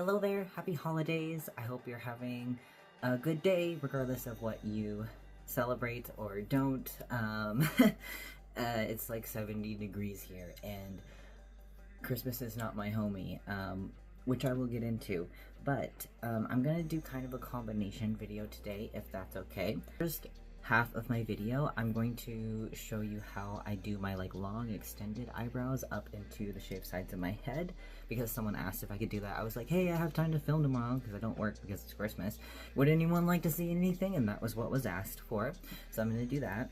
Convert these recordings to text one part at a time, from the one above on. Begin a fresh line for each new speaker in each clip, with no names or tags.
Hello there, happy holidays. I hope you're having a good day, regardless of what you celebrate or don't. It's like 70 degrees here, and Christmas is not my homie, which I will get into. But I'm gonna do kind of a combination video today, if that's okay. First half of my video, I'm going to show you how I do my long extended eyebrows up into the shaved sides of my head, because someone asked if I could do that. I was like, hey, I have time to film tomorrow because I don't work because it's Christmas. Would anyone like to see anything? And that was what was asked for, so I'm gonna do that.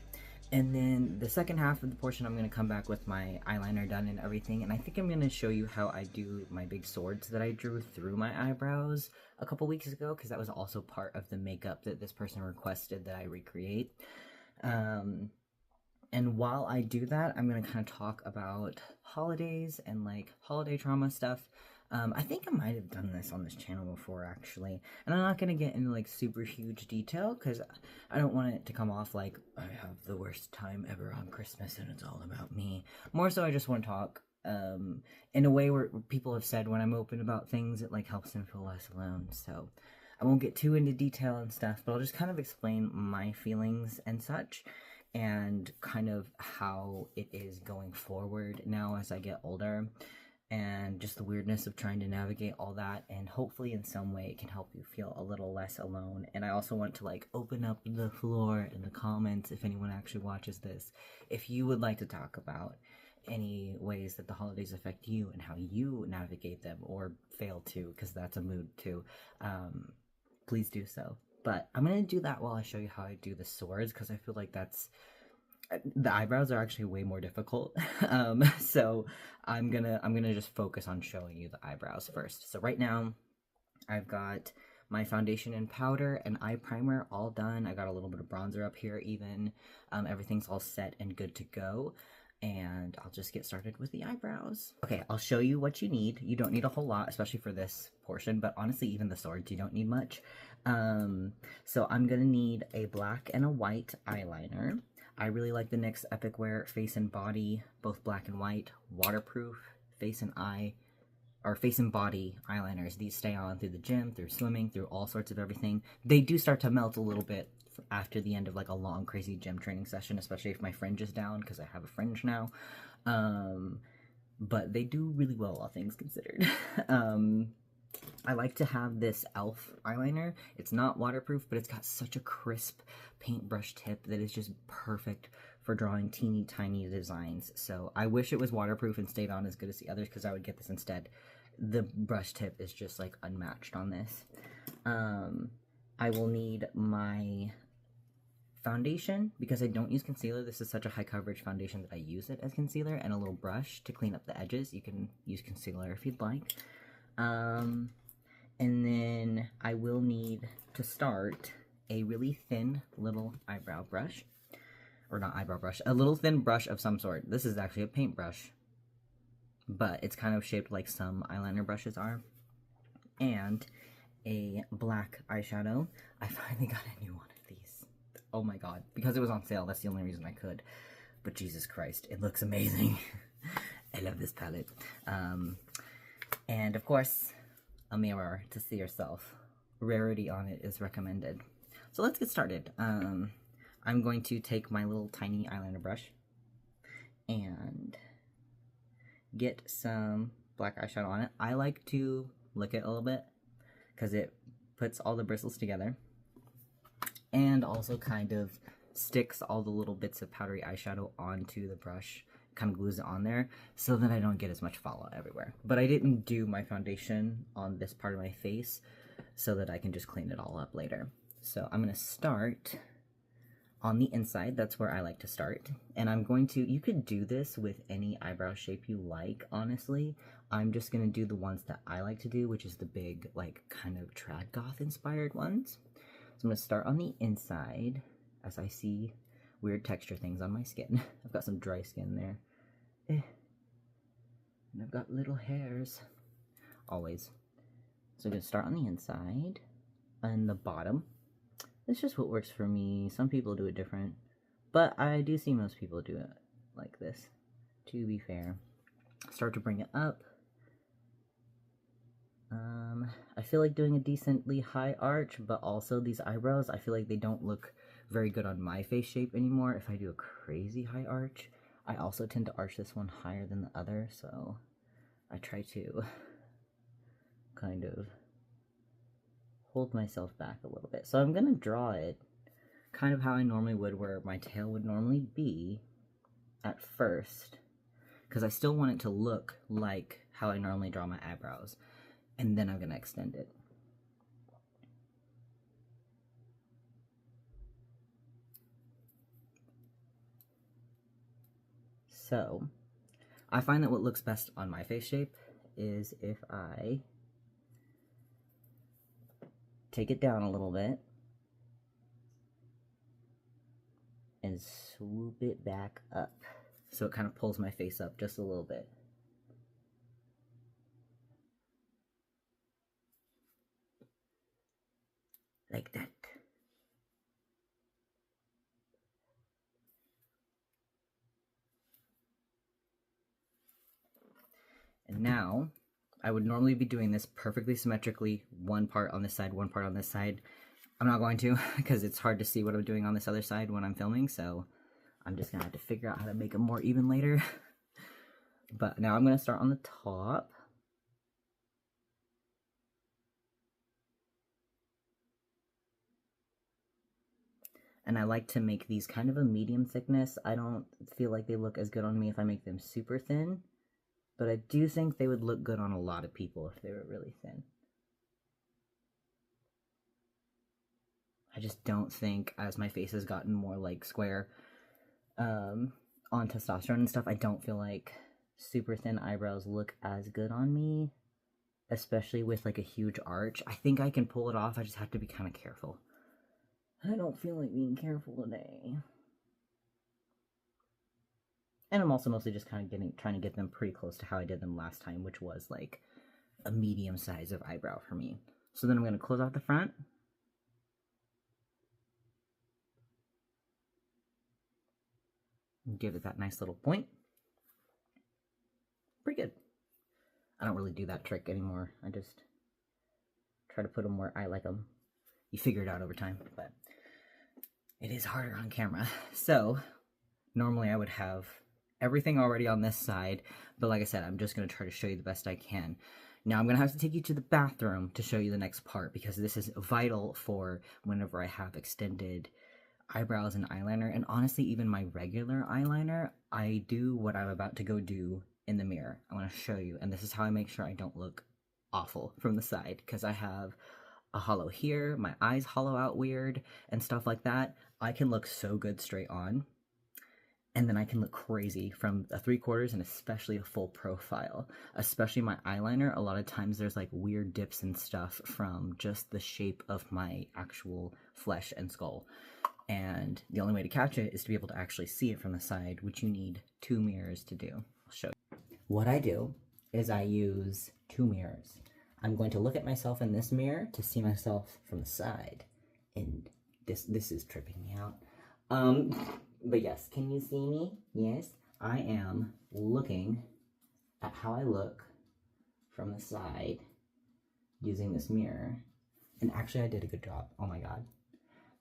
And then the second half of the portion, I'm going to come back with my eyeliner done and everything, and I think I'm going to show you how I do my big swords that I drew through my eyebrows a couple weeks ago, because that was also part of the makeup that this person requested that I recreate. And while I do that, I'm going to kind of talk about holidays and holiday trauma stuff. I think I might have done this on this channel before, actually, and I'm not going to get into super huge detail because I don't want it to come off like I have the worst time ever on Christmas and it's all about me. More so, I just want to talk in a way where people have said when I'm open about things, it helps them feel less alone. So I won't get too into detail and stuff, but I'll just kind of explain my feelings and such, and kind of how it is going forward now as I get older, and just the weirdness of trying to navigate all that, and hopefully in some way it can help you feel a little less alone. And I also want to open up the floor in the comments, if anyone actually watches this, if you would like to talk about any ways that the holidays affect you and how you navigate them or fail to, because that's a mood too. Please do so. But I'm gonna do that while I show you how I do the swords, because I feel like the eyebrows are actually way more difficult. So I'm gonna just focus on showing you the eyebrows first. So right now I've got my foundation and powder and eye primer all done. I got a little bit of bronzer up here even. Everything's all set and good to go, and I'll just get started with the eyebrows. Okay, I'll show you what you need. You don't need a whole lot, especially for this portion, but honestly even the swords you don't need much. So I'm gonna need a black and a white eyeliner. I really like the NYX Epic Wear Face and Body, both black and white, waterproof face and body eyeliners. These stay on through the gym, through swimming, through all sorts of everything. They do start to melt a little bit after the end of a long crazy gym training session, especially if my fringe is down, because I have a fringe now. But they do really well, all things considered. I like to have this e.l.f. eyeliner. It's not waterproof, but it's got such a crisp paintbrush tip that is just perfect for drawing teeny tiny designs. So I wish it was waterproof and stayed on as good as the others, because I would get this instead. The brush tip is just unmatched on this. I will need my foundation, because I don't use concealer. This is such a high coverage foundation that I use it as concealer, and a little brush to clean up the edges. You can use concealer if you'd like. And then I will need to start a really thin little eyebrow brush, or not eyebrow brush, a little thin brush of some sort. This is actually a paintbrush, but it's kind of shaped like some eyeliner brushes are. And a black eyeshadow. I finally got a new one of these. Oh my god, because it was on sale, that's the only reason I could. But Jesus Christ, it looks amazing. I love this palette. And of course, a mirror to see yourself. Rarity on it is recommended. So let's get started. I'm going to take my little tiny eyeliner brush and get some black eyeshadow on it. I like to lick it a little bit because it puts all the bristles together, and also kind of sticks all the little bits of powdery eyeshadow onto the brush, kind of glues it on there so that I don't get as much fallout everywhere. But I didn't do my foundation on this part of my face so that I can just clean it all up later. So I'm going to start on the inside. That's where I like to start. And I'm going to, you could do this with any eyebrow shape you like, honestly. I'm just going to do the ones that I like to do, which is the big, kind of trad goth inspired ones. So I'm going to start on the inside as I see weird texture things on my skin. I've got some dry skin there. And I've got little hairs. Always. So I'm going to start on the inside and the bottom. It's just what works for me. Some people do it different, but I do see most people do it like this, to be fair. Start to bring it up. I feel like doing a decently high arch, but also these eyebrows, I feel like they don't look very good on my face shape anymore if I do a crazy high arch. I also tend to arch this one higher than the other, so I try to kind of hold myself back a little bit. So I'm gonna draw it kind of how I normally would, where my tail would normally be at first, because I still want it to look like how I normally draw my eyebrows, and then I'm gonna extend it. So I find that what looks best on my face shape is if I take it down a little bit and swoop it back up. So it kind of pulls my face up just a little bit. Like that. And now, I would normally be doing this perfectly symmetrically, one part on this side, one part on this side. I'm not going to, because it's hard to see what I'm doing on this other side when I'm filming, so I'm just going to have to figure out how to make them more even later. But now I'm going to start on the top. And I like to make these kind of a medium thickness. I don't feel like they look as good on me if I make them super thin. But I do think they would look good on a lot of people if they were really thin. I just don't think, as my face has gotten more like square on testosterone and stuff, I don't feel like super thin eyebrows look as good on me, especially with like a huge arch. I think I can pull it off, I just have to be kind of careful. I don't feel like being careful today. And I'm also mostly just kind of trying to get them pretty close to how I did them last time, which was like a medium size of eyebrow for me. So then I'm going to close out the front. And give it that nice little point. Pretty good. I don't really do that trick anymore. I just try to put them where I like them. You figure it out over time, but it is harder on camera. So normally I would have everything already on this side, but like I said, I'm just going to try to show you the best I can. Now I'm going to have to take you to the bathroom to show you the next part, because this is vital for whenever I have extended eyebrows and eyeliner, and honestly even my regular eyeliner, I do what I'm about to go do in the mirror. I want to show you, and this is how I make sure I don't look awful from the side, because I have a hollow here, my eyes hollow out weird, and stuff like that. I can look so good straight on, and then I can look crazy from a 3/4 and especially a full profile. Especially my eyeliner, a lot of times there's like weird dips and stuff from just the shape of my actual flesh and skull. And the only way to catch it is to be able to actually see it from the side, which you need 2 mirrors to do. I'll show you. What I do is I use 2 mirrors. I'm going to look at myself in this mirror to see myself from the side. And this is tripping me out. But yes, can you see me? Yes, I am looking at how I look from the side using this mirror. And actually I did a good job. Oh my god.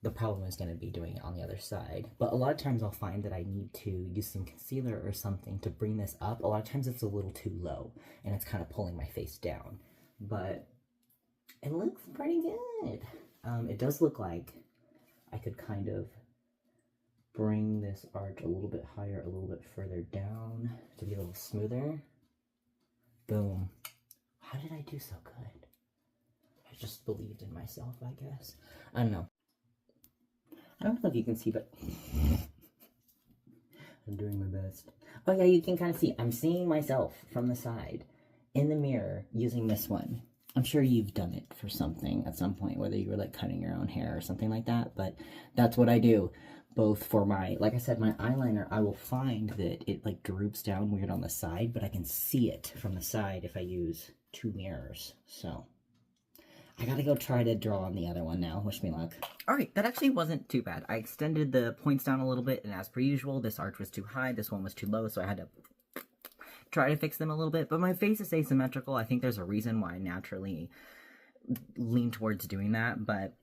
The problem is going to be doing it on the other side. But a lot of times I'll find that I need to use some concealer or something to bring this up. A lot of times it's a little too low, and it's kind of pulling my face down. But it looks pretty good. It does look like I could kind of bring this arch a little bit higher, a little bit further down to be a little smoother. Boom. How did I do so good? I just believed in myself, I guess. I don't know. I don't know if you can see, but I'm doing my best. Oh yeah, you can kind of see. I'm seeing myself from the side in the mirror using this one. I'm sure you've done it for something at some point, whether you were like cutting your own hair or something like that, but that's what I do. Both for my, like I said, my eyeliner, I will find that it like droops down weird on the side, but I can see it from the side if I use 2 mirrors, so I gotta go try to draw on the other one now. Wish me luck. Alright, that actually wasn't too bad. I extended the points down a little bit, and as per usual, this arch was too high, this one was too low, so I had to try to fix them a little bit. But my face is asymmetrical. I think there's a reason why I naturally lean towards doing that, but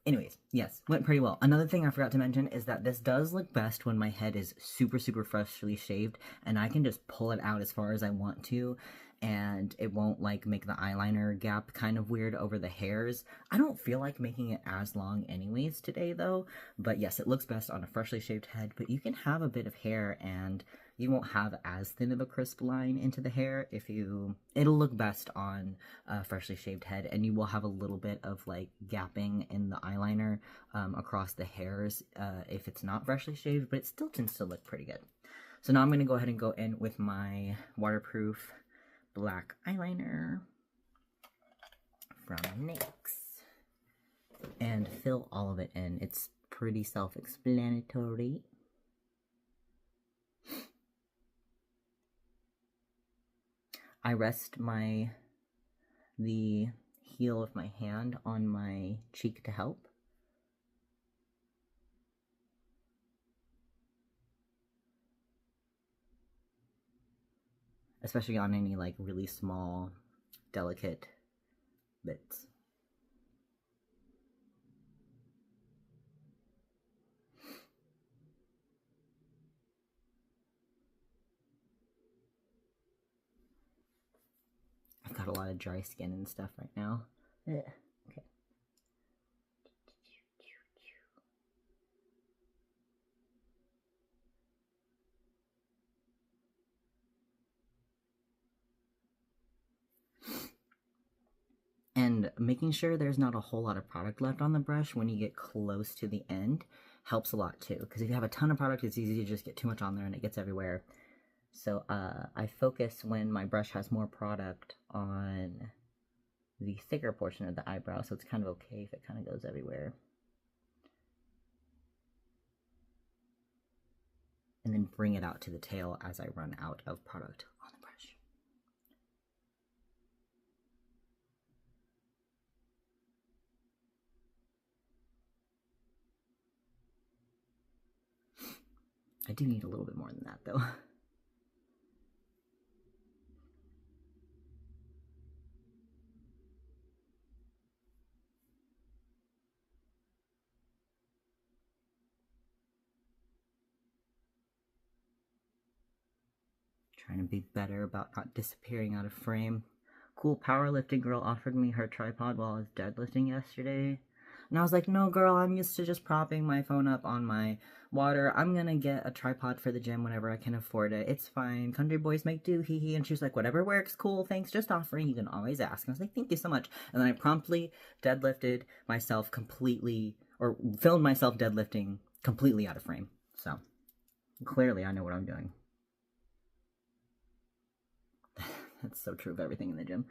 anyways, yes, went pretty well. Another thing I forgot to mention is that this does look best when my head is super freshly shaved and I can just pull it out as far as I want to, and it won't like make the eyeliner gap kind of weird over the hairs. I don't feel like making it as long anyways today though, but yes, it looks best on a freshly shaved head, but you can have a bit of hair and you won't have as thin of a crisp line into the hair it'll look best on a freshly shaved head, and you will have a little bit of like gapping in the eyeliner across the hairs if it's not freshly shaved, but it still tends to look pretty good. So now I'm going to go ahead and go in with my waterproof black eyeliner from NYX and fill all of it in. It's pretty self-explanatory. I rest the heel of my hand on my cheek to help. Especially on any like really small, delicate bits. I've got a lot of dry skin and stuff right now. Okay. And making sure there's not a whole lot of product left on the brush when you get close to the end helps a lot too. Because if you have a ton of product, it's easy to just get too much on there and it gets everywhere. So I focus when my brush has more product on the thicker portion of the eyebrow, so it's kind of okay if it kind of goes everywhere. And then bring it out to the tail as I run out of product on the brush. I do need a little bit more than that though. Trying to be better about not disappearing out of frame. Cool powerlifting girl offered me her tripod while I was deadlifting yesterday. And I was like, no girl, I'm used to just propping my phone up on my water. I'm gonna get a tripod for the gym whenever I can afford it. It's fine. Country boys make do, hee hee. And she was like, whatever works, cool, thanks, just offering. You can always ask. And I was like, thank you so much. And then I promptly deadlifted myself completely, or filmed myself deadlifting completely out of frame. So, clearly I know what I'm doing. That's so true of everything in the gym.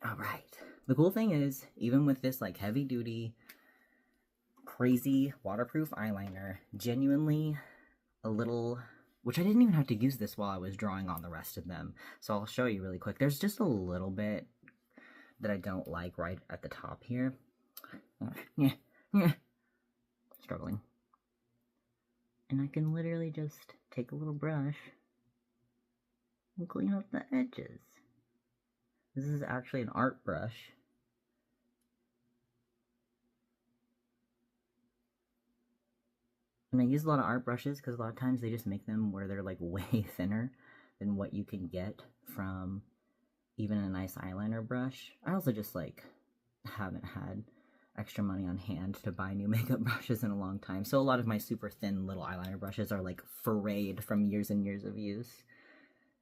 Alright. The cool thing is, even with this like heavy duty, crazy waterproof eyeliner, genuinely a little, which I didn't even have to use this while I was drawing on the rest of them. So I'll show you really quick. There's just a little bit that I don't like right at the top here. Struggling. And I can literally just take a little brush and clean up the edges. This is actually an art brush. And I use a lot of art brushes because a lot of times they just make them where they're like way thinner than what you can get from even a nice eyeliner brush. I also just like haven't had extra money on hand to buy new makeup brushes in a long time. So a lot of my super thin little eyeliner brushes are like frayed from years and years of use.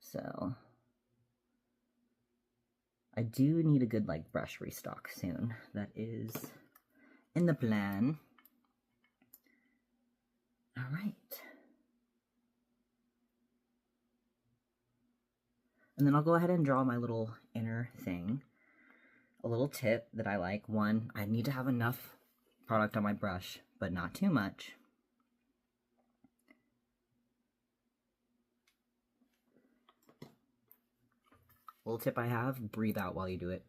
So I do need a good like brush restock soon. That is in the plan. All right. And then I'll go ahead and draw my little inner thing. A little tip that I like. One, I need to have enough product on my brush, but not too much. Little tip I have, breathe out while you do it.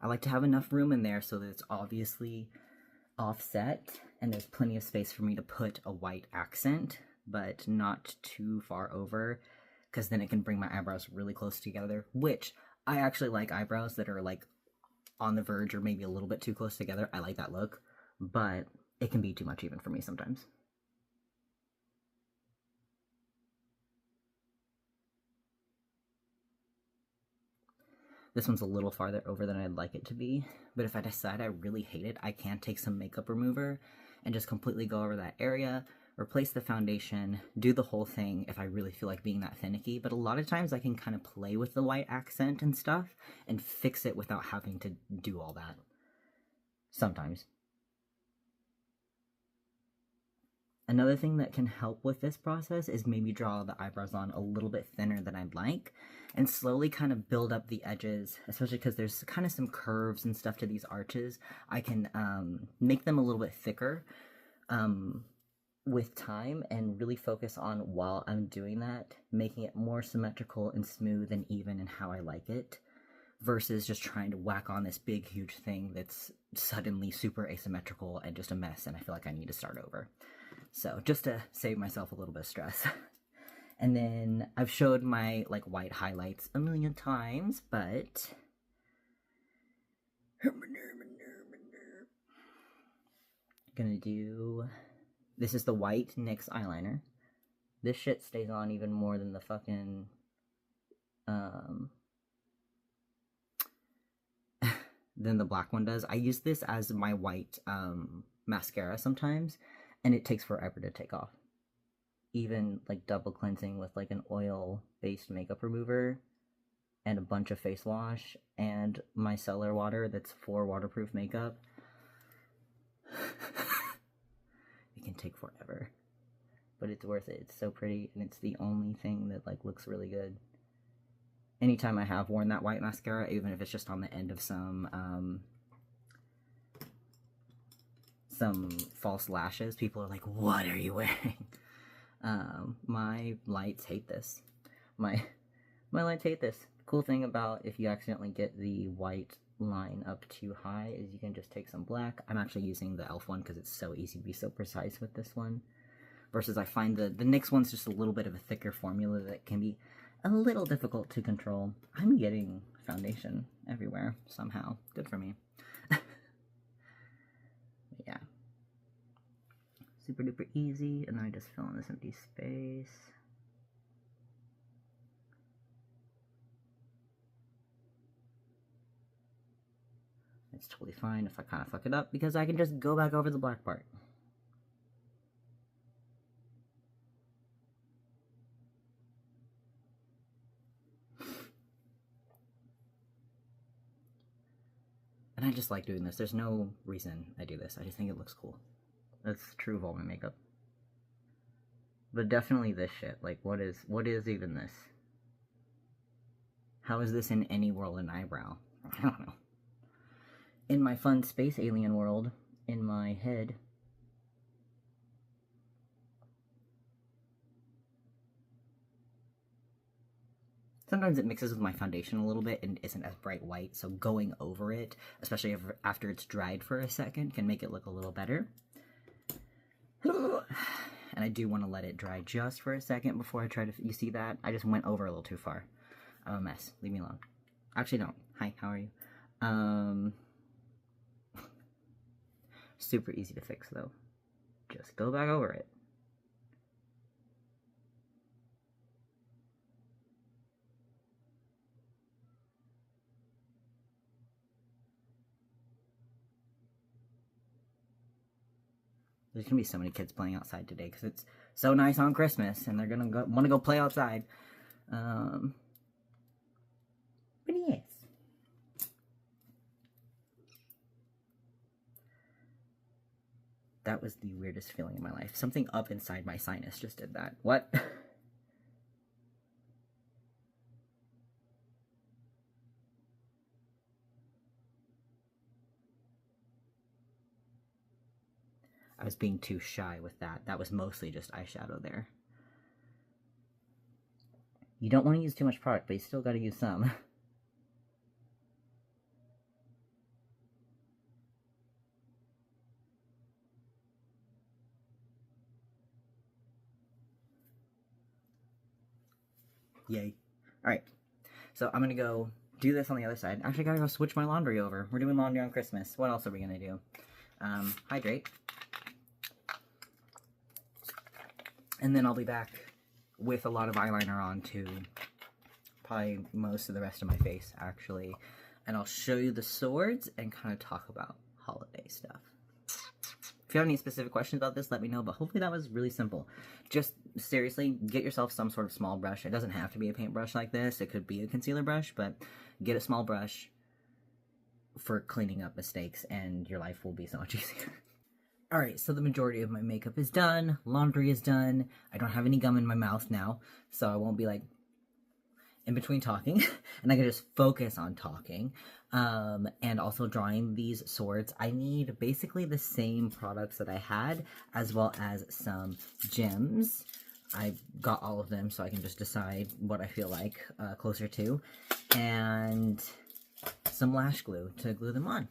I like to have enough room in there so that it's obviously offset and there's plenty of space for me to put a white accent, but not too far over, because then it can bring my eyebrows really close together, which I actually like eyebrows that are like on the verge or maybe a little bit too close together. I like that look, but it can be too much even for me sometimes. This one's a little farther over than I'd like it to be, but if I decide I really hate it, I can take some makeup remover and just completely go over that area, replace the foundation, do the whole thing if I really feel like being that finicky. But a lot of times I can kind of play with the white accent and stuff and fix it without having to do all that. Sometimes. Another thing that can help with this process is maybe draw the eyebrows on a little bit thinner than I'd like and slowly kind of build up the edges, especially because there's kind of some curves and stuff to these arches. I can make them a little bit thicker with time and really focus on, while I'm doing that, making it more symmetrical and smooth and even in how I like it, versus just trying to whack on this big huge thing that's suddenly super asymmetrical and just a mess, and I feel like I need to start over. So just to save myself a little bit of stress. And then I've showed my like white highlights a million times, but gonna do, this is the white NYX eyeliner. This shit stays on even more than the fucking than the black one does. I use this as my white mascara sometimes, and it takes forever to take off. Even like double cleansing with like an oil-based makeup remover and a bunch of face wash and micellar water that's for waterproof makeup. It can take forever, but it's worth it. It's so pretty, and it's the only thing that like looks really good. Anytime I have worn that white mascara, even if it's just on the end of some false lashes, people are like, what are you wearing? My lights hate this. My lights hate this. The cool thing about if you accidentally get the white line up too high is you can just take some black. I'm actually using the e.l.f. one because it's so easy to be so precise with this one. Versus I find the NYX one's just a little bit of a thicker formula that can be a little difficult to control. I'm getting foundation everywhere somehow. Good for me. Yeah. Super duper easy, and then I just fill in this empty space. It's totally fine if I kind of fuck it up, because I can just go back over the black part. And I just like doing this. There's no reason I do this. I just think it looks cool. That's true of all my makeup. But definitely this shit. Like, what is even this? How is this in any world an eyebrow? I don't know. In my fun space alien world, in my head, sometimes it mixes with my foundation a little bit and isn't as bright white, so going over it, especially after it's dried for a second, can make it look a little better. And I do want to let it dry just for a second before I try to... You see that? I just went over a little too far. I'm a mess. Leave me alone. Actually, don't. Hi, how are you? Super easy to fix, though. Just go back over it. There's gonna be so many kids playing outside today because it's so nice on Christmas, and they're gonna want to go play outside. But yes. That was the weirdest feeling in my life. Something up inside my sinus just did that. What? I was being too shy with that. That was mostly just eyeshadow there. You don't want to use too much product, but you still gotta use some. Yay. Alright, so I'm gonna go do this on the other side. Actually, I gotta go switch my laundry over. We're doing laundry on Christmas. What else are we gonna do? Hydrate. And then I'll be back with a lot of eyeliner on to probably most of the rest of my face, actually. And I'll show you the swords and kind of talk about holiday stuff. If you have any specific questions about this, let me know, but hopefully that was really simple. Just, seriously, get yourself some sort of small brush. It doesn't have to be a paintbrush like this. It could be a concealer brush, but get a small brush for cleaning up mistakes, and your life will be so much easier. Alright, so the majority of my makeup is done, laundry is done, I don't have any gum in my mouth now, so I won't be like in between talking, and I can just focus on talking, and also drawing these swords. I need basically the same products that I had, as well as some gems. I got all of them, so I can just decide what I feel like closer to, and some lash glue to glue them on.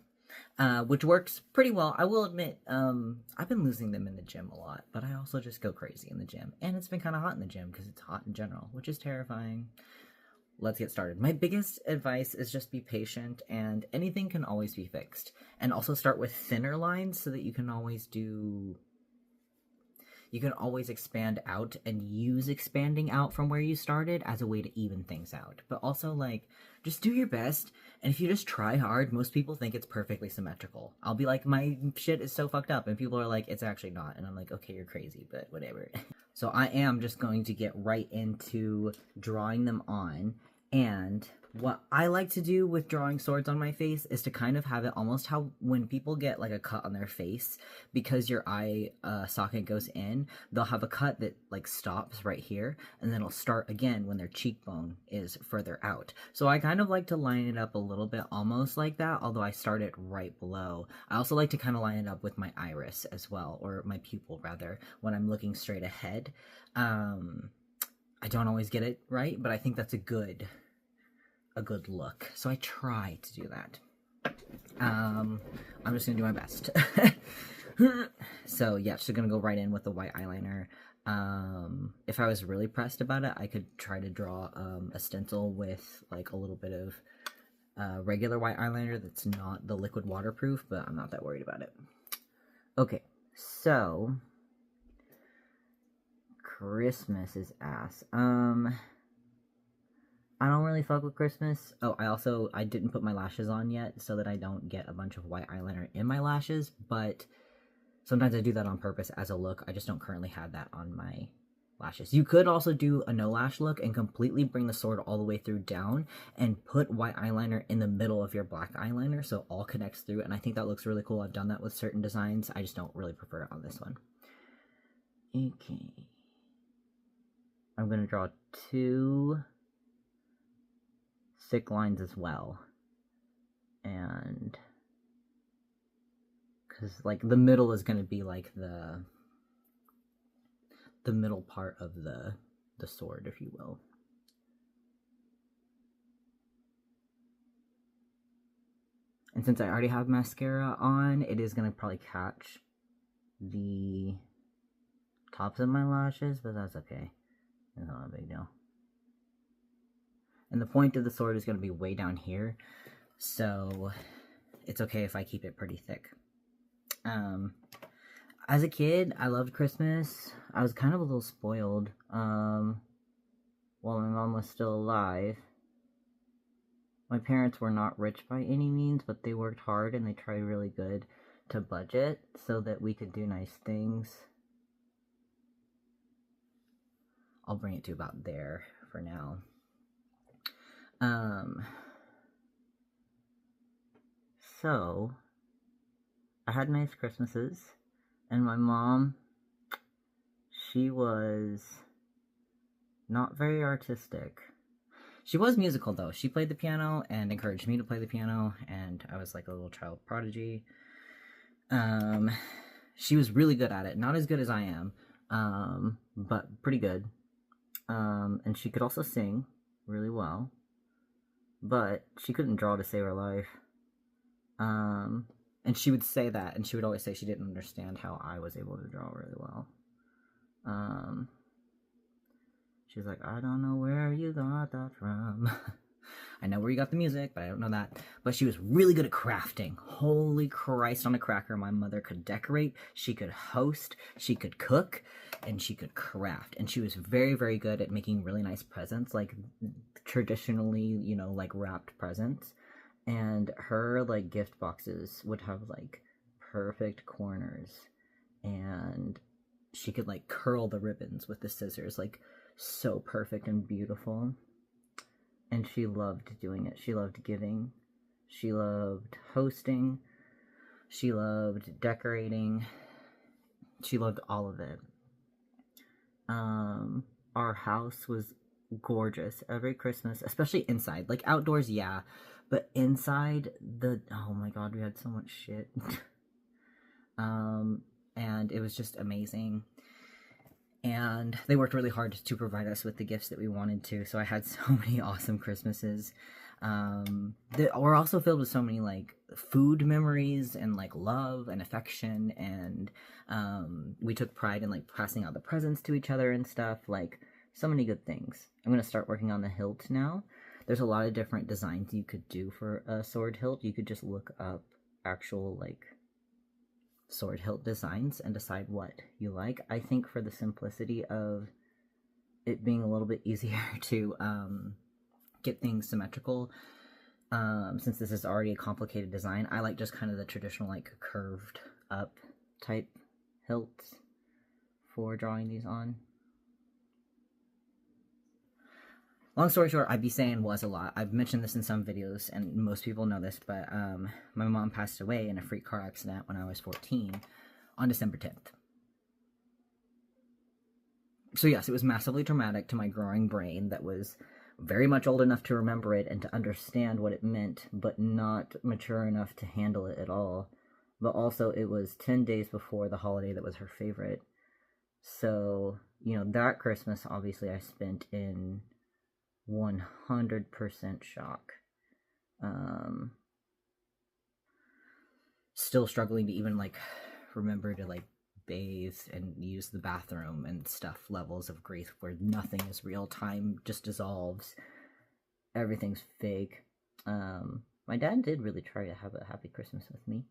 Which works pretty well. I will admit, I've been losing them in the gym a lot, but I also just go crazy in the gym. And it's been kind of hot in the gym because it's hot in general, which is terrifying. Let's get started. My biggest advice is just be patient, and anything can always be fixed. And also start with thinner lines so that you can always expand out and use expanding out from where you started as a way to even things out. But also, like, just do your best, and if you just try hard, most people think it's perfectly symmetrical. I'll be like, my shit is so fucked up, and people are like, it's actually not, and I'm like, okay, you're crazy, but whatever. So I am just going to get right into drawing them on, and what I like to do with drawing swords on my face is to kind of have it almost how when people get like a cut on their face, because your eye socket goes in, they'll have a cut that like stops right here, and then it'll start again when their cheekbone is further out. So I kind of like to line it up a little bit almost like that, although I start it right below. I also like to kind of line it up with my iris as well, or my pupil rather, when I'm looking straight ahead. I don't always get it right, but I think that's a good look. So I try to do that. I'm just gonna do my best. So yeah, just gonna go right in with the white eyeliner. If I was really pressed about it, I could try to draw a stencil with like a little bit of regular white eyeliner that's not the liquid waterproof, but I'm not that worried about it. Okay, so Christmas is ass. I don't really fuck with Christmas. Oh, I didn't put my lashes on yet so that I don't get a bunch of white eyeliner in my lashes, but sometimes I do that on purpose as a look. I just don't currently have that on my lashes. You could also do a no lash look and completely bring the sword all the way through down and put white eyeliner in the middle of your black eyeliner so it all connects through, and I think that looks really cool. I've done that with certain designs. I just don't really prefer it on this one. Okay. I'm going to draw 2 thick lines as well. And because like the middle is going to be like the middle part of the sword, if you will. And since I already have mascara on, it is going to probably catch the tops of my lashes, but that's okay. It's not a big deal. And the point of the sword is going to be way down here, so it's okay if I keep it pretty thick. As a kid, I loved Christmas. I was kind of a little spoiled while my mom was still alive. My parents were not rich by any means, but they worked hard and they tried really good to budget so that we could do nice things. I'll bring it to about there for now. So, I had nice Christmases, and my mom, she was not very artistic. She was musical, though. She played the piano and encouraged me to play the piano, and I was like a little child prodigy. She was really good at it. Not as good as I am, but pretty good. And she could also sing really well, but she couldn't draw to save her life. And she would say that, and she would always say she didn't understand how I was able to draw really well. She's like, I don't know where you got that from. I know where you got the music, but I don't know that. But she was really good at crafting. Holy Christ on a cracker. My mother could decorate, she could host, she could cook, and she could craft. And she was very, very good at making really nice presents, like traditionally, you know, like wrapped presents. And her, like, gift boxes would have, like, perfect corners. And she could, like, curl the ribbons with the scissors, like, so perfect and beautiful. And she loved doing it. She loved giving. She loved hosting. She loved decorating. She loved all of it. Our house was gorgeous every Christmas, especially inside. Like outdoors, yeah, but inside, oh my god, we had so much shit. And it was just amazing. And they worked really hard to provide us with the gifts that we wanted to. So I had so many awesome Christmases. That were also filled with so many like food memories and like love and affection. And we took pride in like passing out the presents to each other and stuff. Like so many good things. I'm gonna start working on the hilt now. There's a lot of different designs you could do for a sword hilt. You could just look up actual like sword hilt designs and decide what you like. I think for the simplicity of it being a little bit easier to get things symmetrical, since this is already a complicated design, I like just kind of the traditional like curved up type hilts for drawing these on. Long story short, I'd be saying was a lot. I've mentioned this in some videos, and most people know this, but my mom passed away in a freak car accident when I was 14 on December 10th. So yes, it was massively traumatic to my growing brain that was very much old enough to remember it and to understand what it meant, but not mature enough to handle it at all. But also, it was 10 days before the holiday that was her favorite. So, you know, that Christmas, obviously, I spent in 100% shock. Still struggling to even like remember to like bathe and use the bathroom and stuff. Levels of grief where nothing is real. Time just dissolves. Everything's fake. My dad did really try to have a happy Christmas with me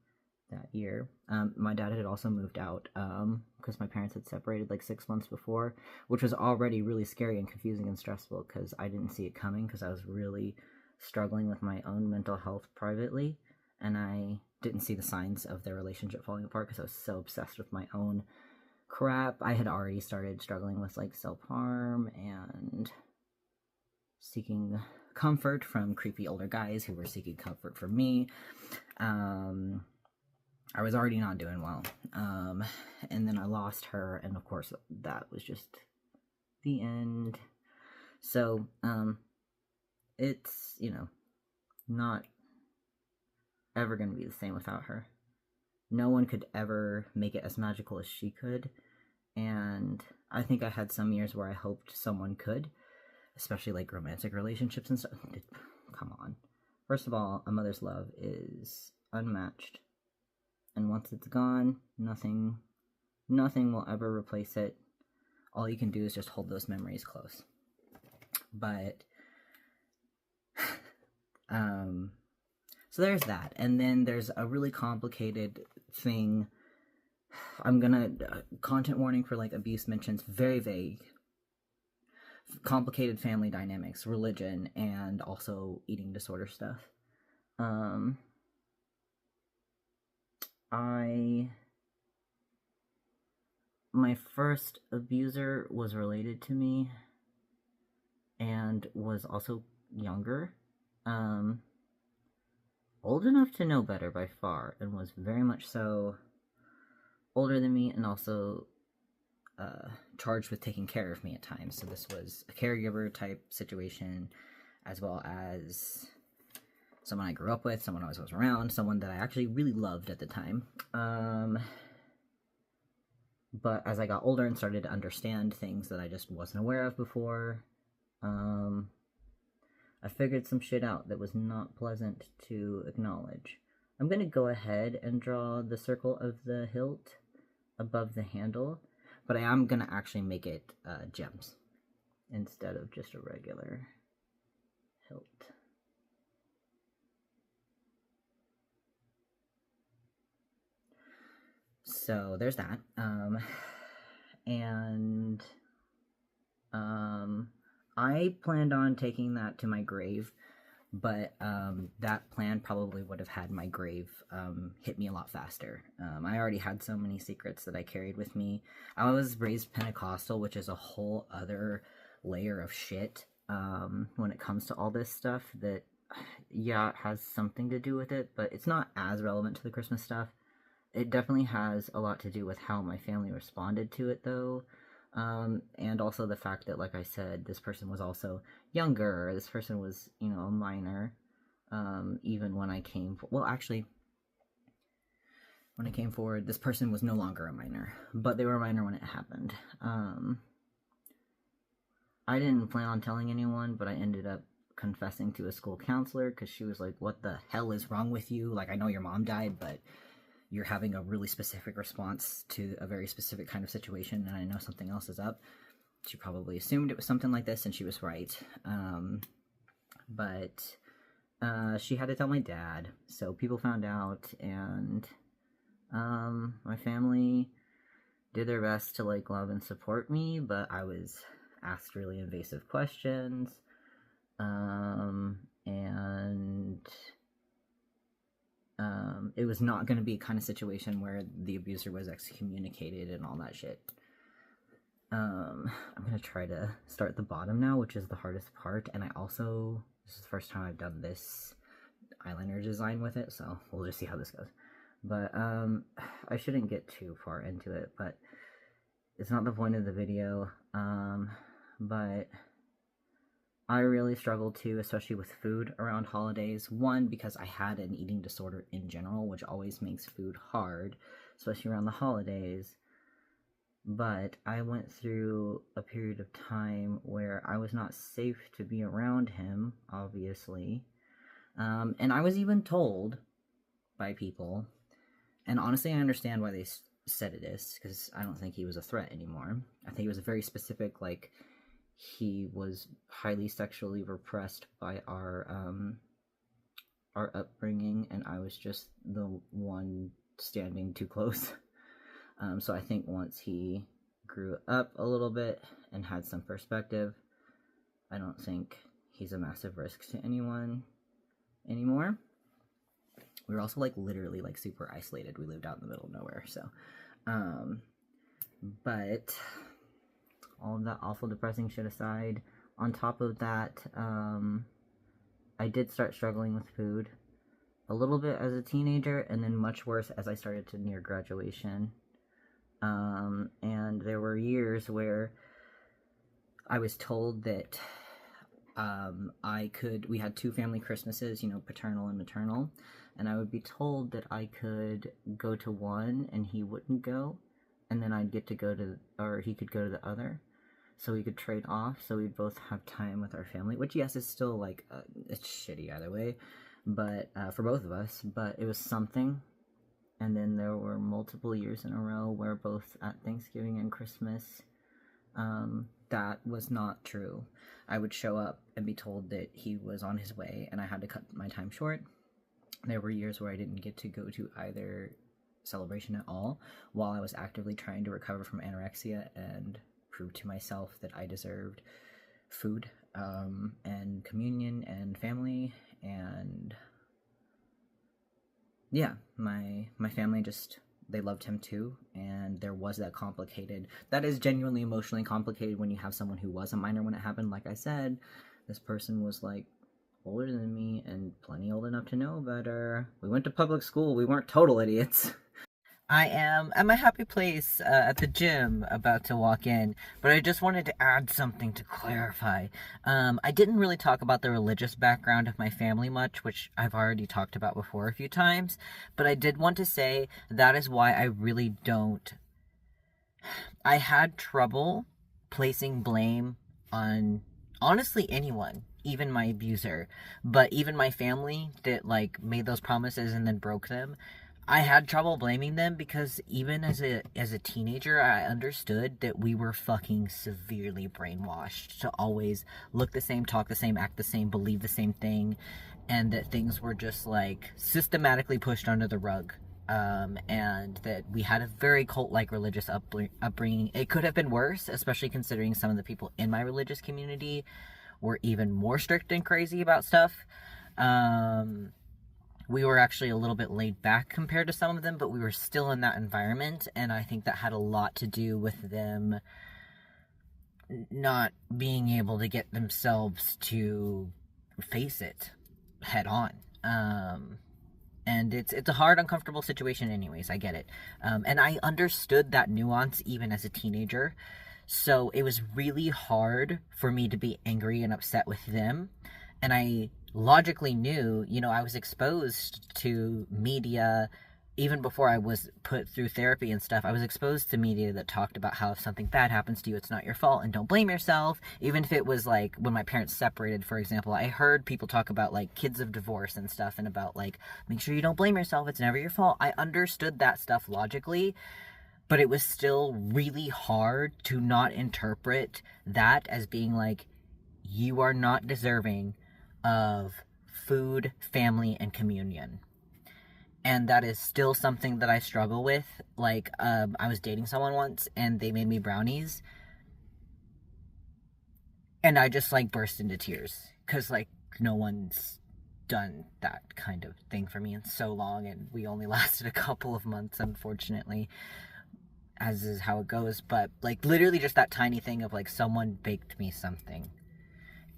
that year. My dad had also moved out because my parents had separated like 6 months before, which was already really scary and confusing and stressful because I didn't see it coming because I was really struggling with my own mental health privately, and I didn't see the signs of their relationship falling apart because I was so obsessed with my own crap. I had already started struggling with like self-harm and seeking comfort from creepy older guys who were seeking comfort from me. I was already not doing well. And then I lost her, and of course that was just the end. So, it's, you know, not ever going to be the same without her. No one could ever make it as magical as she could, and I think I had some years where I hoped someone could, especially like romantic relationships and stuff. Come on. First of all, a mother's love is unmatched. And once it's gone, nothing will ever replace it. All you can do is just hold those memories close. But, so there's that. And then there's a really complicated thing. I'm gonna, content warning for like abuse mentions, very vague. Complicated family dynamics, religion, and also eating disorder stuff. My first abuser was related to me and was also younger, old enough to know better by far, and was very much so older than me, and also charged with taking care of me at times. So this was a caregiver type situation, as well as someone I grew up with, someone I was around, someone that I actually really loved at the time. But as I got older and started to understand things that I just wasn't aware of before, I figured some shit out that was not pleasant to acknowledge. I'm going to go ahead and draw the circle of the hilt above the handle, but I am going to actually make it gems. instead of just a regular hilt. So there's that. And I planned on taking that to my grave, but that plan probably would have had my grave hit me a lot faster. I already had so many secrets that I carried with me. I was raised Pentecostal, which is a whole other layer of shit when it comes to all this stuff that, yeah, it has something to do with it, but it's not as relevant to the Christmas stuff. It definitely has a lot to do with how my family responded to it, though. And also the fact that, like I said, this person was also younger. This person was, you know, a minor. Even when I came... Well, actually, when I came forward, this person was no longer a minor. But they were a minor when it happened. I didn't plan on telling anyone, but I ended up confessing to a school counselor because she was like, what the hell is wrong with you? Like, I know your mom died, but you're having a really specific response to a very specific kind of situation, and I know something else is up. She probably assumed it was something like this, and she was right. But she had to tell my dad, so people found out, and my family did their best to, like, love and support me, but I was asked really invasive questions, and it was not going to be a kind of situation where the abuser was excommunicated and all that shit. I'm going to try to start at the bottom now, which is the hardest part, and this is the first time I've done this eyeliner design with it, so we'll just see how this goes. But, I shouldn't get too far into it, but it's not the point of the video, but I really struggled too, especially with food around holidays. One, because I had an eating disorder in general, which always makes food hard, especially around the holidays. But I went through a period of time where I was not safe to be around him, obviously. And I was even told by people, and honestly I understand why they said it is, because I don't think he was a threat anymore. I think it was a very specific, like, he was highly sexually repressed by our upbringing, and I was just the one standing too close. So I think once he grew up a little bit and had some perspective, I don't think he's a massive risk to anyone anymore. We were also, like, literally, like, super isolated. We lived out in the middle of nowhere, so, but all of that awful depressing shit aside, on top of that, I did start struggling with food a little bit as a teenager, and then much worse as I started to near graduation. And there were years where I was told that we had two family Christmases, you know, paternal and maternal, and I would be told that I could go to one and he wouldn't go, and then I'd get to go to, or he could go to the other, so we could trade off, so we'd both have time with our family, which, yes, is still, like, it's shitty either way, but, for both of us, but it was something. And then there were multiple years in a row where both at Thanksgiving and Christmas, that was not true. I would show up and be told that he was on his way, and I had to cut my time short. There were years where I didn't get to go to either celebration at all, while I was actively trying to recover from anorexia and prove to myself that I deserved food, and communion, and family, and yeah, my family just, they loved him too, and there was that is genuinely emotionally complicated when you have someone who was a minor when it happened. Like I said, this person was, like, older than me and plenty old enough to know better. We went to public school, we weren't total idiots. I am at my happy place at the gym, about to walk in, but I just wanted to add something to clarify. I didn't really talk about the religious background of my family much, which I've already talked about before a few times, but I did want to say that is why I really don't... I had trouble placing blame on, honestly, anyone, even my abuser, but even my family that, like, made those promises and then broke them. I had trouble blaming them because even as a teenager, I understood that we were fucking severely brainwashed to always look the same, talk the same, act the same, believe the same thing, and that things were just like systematically pushed under the rug. And that we had a very cult-like religious upbringing. It could have been worse, especially considering some of the people in my religious community were even more strict and crazy about stuff. We were actually a little bit laid back compared to some of them, but we were still in that environment, and I think that had a lot to do with them not being able to get themselves to face it head on. And it's a hard, uncomfortable situation anyways, I get it. And I understood that nuance even as a teenager, so it was really hard for me to be angry and upset with them. And I logically knew, I was exposed to media even before I was put through therapy and stuff. I was exposed to media that talked about how if something bad happens to you, it's not your fault and don't blame yourself. Even if it was like when my parents separated, for example, I heard people talk about like kids of divorce and stuff, and about like, make sure you don't blame yourself, it's never your fault. I understood that stuff logically, but it was still really hard to not interpret that as being like, you are not deserving of food, family, and communion. And that is still something that I struggle with. Like, I was dating someone once, and they made me brownies, and I just, like, burst into tears, because, like, no one's done that kind of thing for me in so long, and we only lasted a couple of months, unfortunately, as is how it goes. But, like, literally just that tiny thing of, like, someone baked me something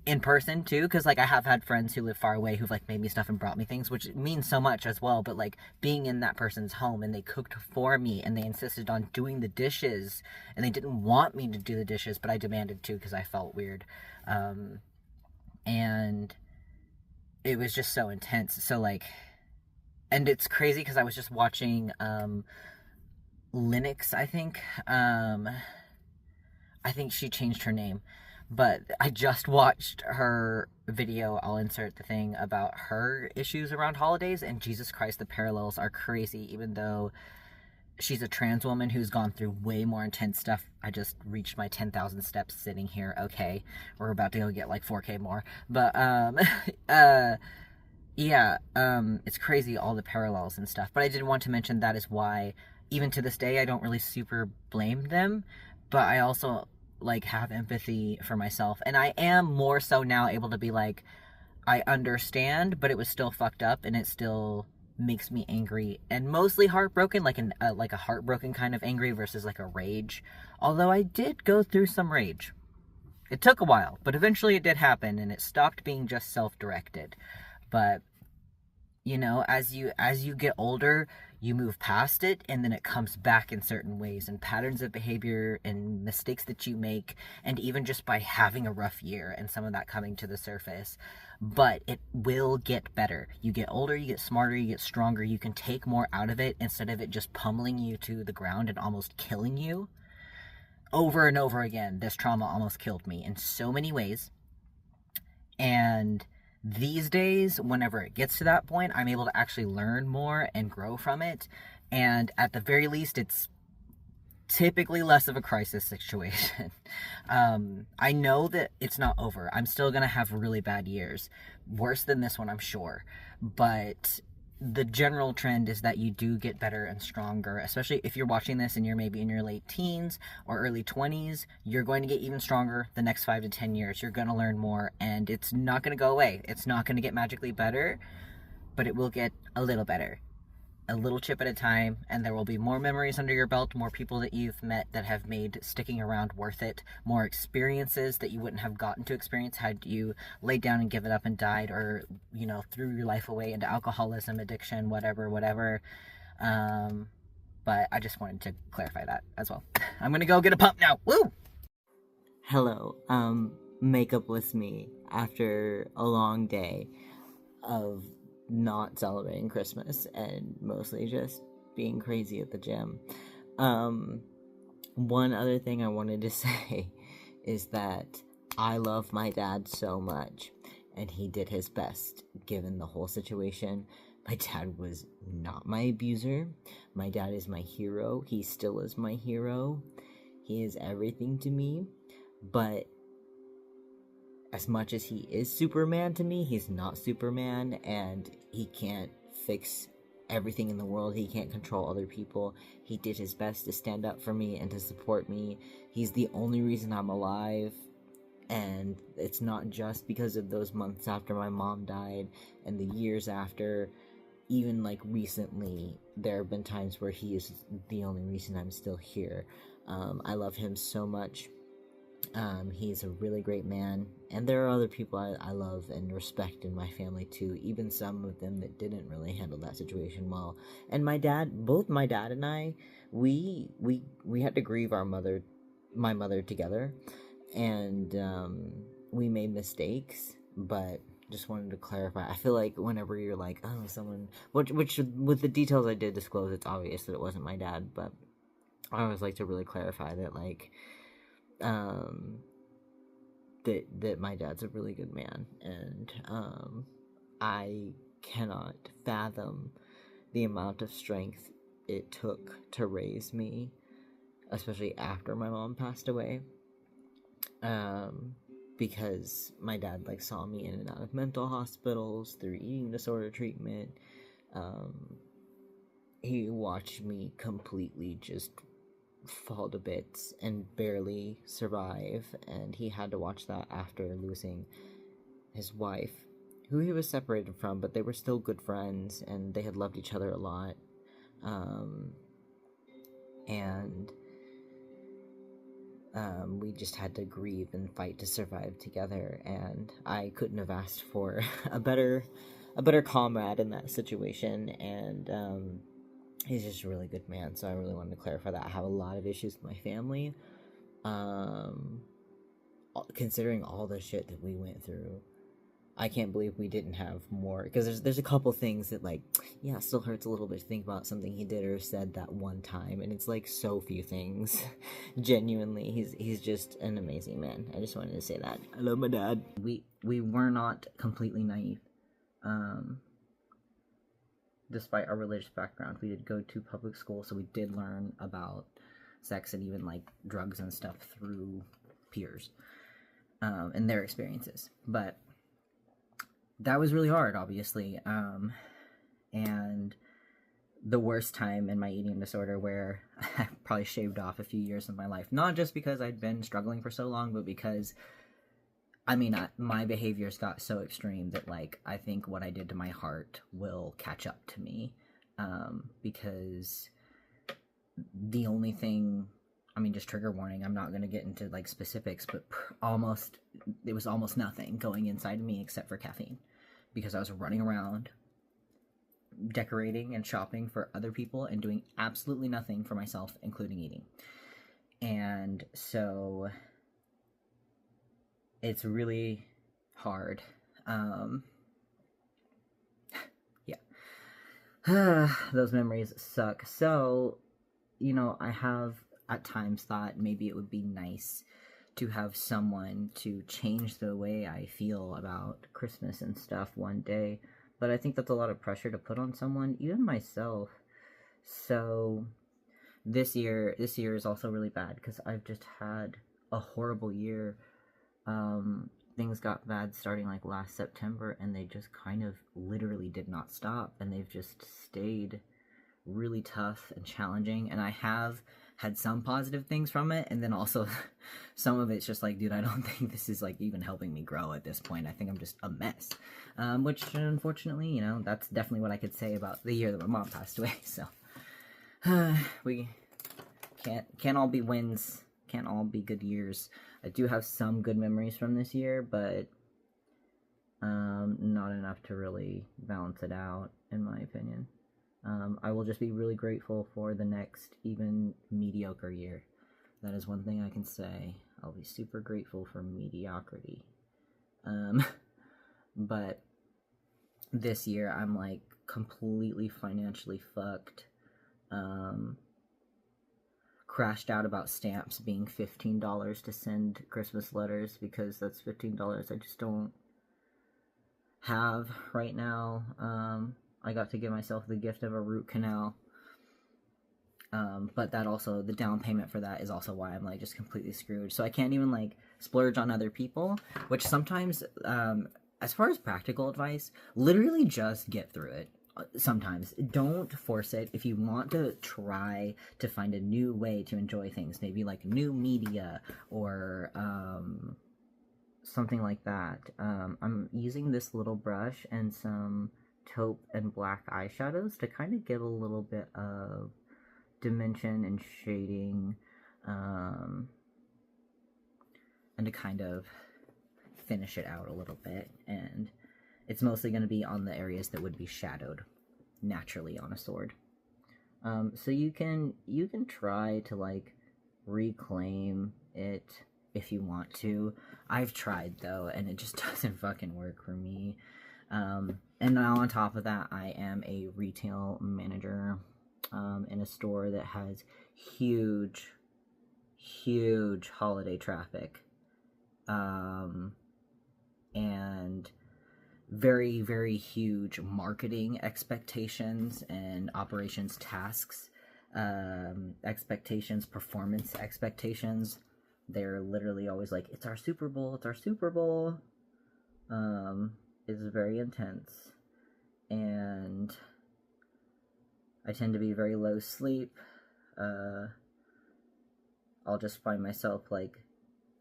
in person too, because like I have had friends who live far away who've like made me stuff and brought me things, which means so much as well. But like being in that person's home, and they cooked for me, and they insisted on doing the dishes, and they didn't want me to do the dishes, but I demanded to because I felt weird. And it was just so intense. So like, and it's crazy because I was just watching Linux, I think she changed her name, but I just watched her video. I'll insert the thing about her issues around holidays, and Jesus Christ, the parallels are crazy, even though she's a trans woman who's gone through way more intense stuff. I just reached my 10,000 steps sitting here. Okay, we're about to go get like 4K more. But, it's crazy, all the parallels and stuff. But I did want to mention that is why, even to this day, I don't really super blame them, but I also like have empathy for myself, and I am more so now able to be like, I understand, but it was still fucked up, and it still makes me angry and mostly heartbroken, like a heartbroken kind of angry versus like a rage. Although I did go through some rage. It took a while, but eventually it did happen, and it stopped being just self-directed. But as you get older, you move past it, and then it comes back in certain ways, and patterns of behavior and mistakes that you make, and even just by having a rough year and some of that coming to the surface. But it will get better. You get older, you get smarter, you get stronger, you can take more out of it instead of it just pummeling you to the ground and almost killing you. Over and over again, this trauma almost killed me in so many ways. And these days, whenever it gets to that point, I'm able to actually learn more and grow from it. And at the very least, it's typically less of a crisis situation. I know that it's not over. I'm still going to have really bad years. Worse than this one, I'm sure. But the general trend is that you do get better and stronger, especially if you're watching this and you're maybe in your late teens or early 20s. You're going to get even stronger the next 5 to 10 years. You're going to learn more, and it's not going to go away. It's not going to get magically better, but it will get a little better. A little chip at a time, and there will be more memories under your belt, more people that you've met that have made sticking around worth it, more experiences that you wouldn't have gotten to experience had you laid down and given up and died, or threw your life away into alcoholism, addiction, whatever. But I just wanted to clarify that as well. I'm gonna go get a pump now. Woo! Hello, makeupless me after a long day of not celebrating Christmas and mostly just being crazy at the gym. One other thing I wanted to say is that I love my dad so much, and he did his best given the whole situation, My dad was not my abuser. My dad is my hero. He still is my hero. He is everything to me. But as much as he is Superman to me, he's not Superman, and he can't fix everything in the world. He can't control other people. He did his best to stand up for me and to support me. He's the only reason I'm alive. And it's not just because of those months after my mom died and the years after. Even like recently, there have been times where he is the only reason I'm still here. I love him so much. He's a really great man, and there are other people I love and respect in my family too, even some of them that didn't really handle that situation well. And both my dad and I, we had to grieve my mother together, and we made mistakes, but just wanted to clarify. I feel like whenever you're like, oh, someone, which with the details I did disclose, it's obvious that it wasn't my dad, but I always like to really clarify that, like, that my dad's a really good man, and I cannot fathom the amount of strength it took to raise me, especially after my mom passed away. Because my dad like saw me in and out of mental hospitals through eating disorder treatment. He watched me completely just fall to bits and barely survive, and he had to watch that after losing his wife, who he was separated from, but they were still good friends and they had loved each other a lot. We just had to grieve and fight to survive together, and I couldn't have asked for a better comrade in that situation. And he's just a really good man, so I really wanted to clarify that. I have a lot of issues with my family, considering all the shit that we went through. I can't believe we didn't have more, because there's a couple things that, like, yeah, it still hurts a little bit to think about something he did or said that one time, and it's like so few things. Genuinely, he's just an amazing man. I just wanted to say that. I love my dad. We were not completely naive. Despite our religious background, we did go to public school, so we did learn about sex and even like drugs and stuff through peers and their experiences. But that was really hard, obviously. And the worst time in my eating disorder, where I probably shaved off a few years of my life, not just because I'd been struggling for so long, but because, I mean, my behaviors got so extreme that, like, I think what I did to my heart will catch up to me, because the only thing, I mean, just trigger warning, I'm not going to get into, like, specifics, but it was almost nothing going inside of me except for caffeine, because I was running around decorating and shopping for other people and doing absolutely nothing for myself, including eating. And so it's really hard. Yeah. Those memories suck. So, you know, I have at times thought maybe it would be nice to have someone to change the way I feel about Christmas and stuff one day, but I think that's a lot of pressure to put on someone, even myself. So this year is also really bad because I've just had a horrible year. Things got bad starting like last September, and they just kind of literally did not stop, and they've just stayed really tough and challenging. And I have had some positive things from it, and then also some of it's just like, dude, I don't think this is like even helping me grow at this point. I think I'm just a mess, which unfortunately, you know, that's definitely what I could say about the year that my mom passed away. So we can't all be wins, can't all be good years. I do have some good memories from this year, but not enough to really balance it out, in my opinion. I will just be really grateful for the next even mediocre year. That is one thing I can say. I'll be super grateful for mediocrity. But this year I'm like completely financially fucked. Crashed out about stamps being $15 to send Christmas letters, because that's $15 I just don't have right now. I got to give myself the gift of a root canal. But that also, the down payment for that is also why I'm like just completely screwed. So I can't even like splurge on other people, which sometimes, as far as practical advice, literally just get through it. Sometimes don't force it. If you want to try to find a new way to enjoy things, maybe like new media or something like that. I'm using this little brush and some taupe and black eyeshadows to kind of give a little bit of dimension and shading, and to kind of finish it out a little bit. And it's mostly going to be on the areas that would be shadowed naturally on a sword. So you can try to like reclaim it if you want to. I've tried though, and it just doesn't fucking work for me. And now on top of that, I am a retail manager in a store that has huge holiday traffic, and very huge marketing expectations and operations tasks, expectations, performance expectations. They're literally always like, it's our Super Bowl, it's our Super Bowl. It's very intense, and I tend to be very low sleep. I'll just find myself like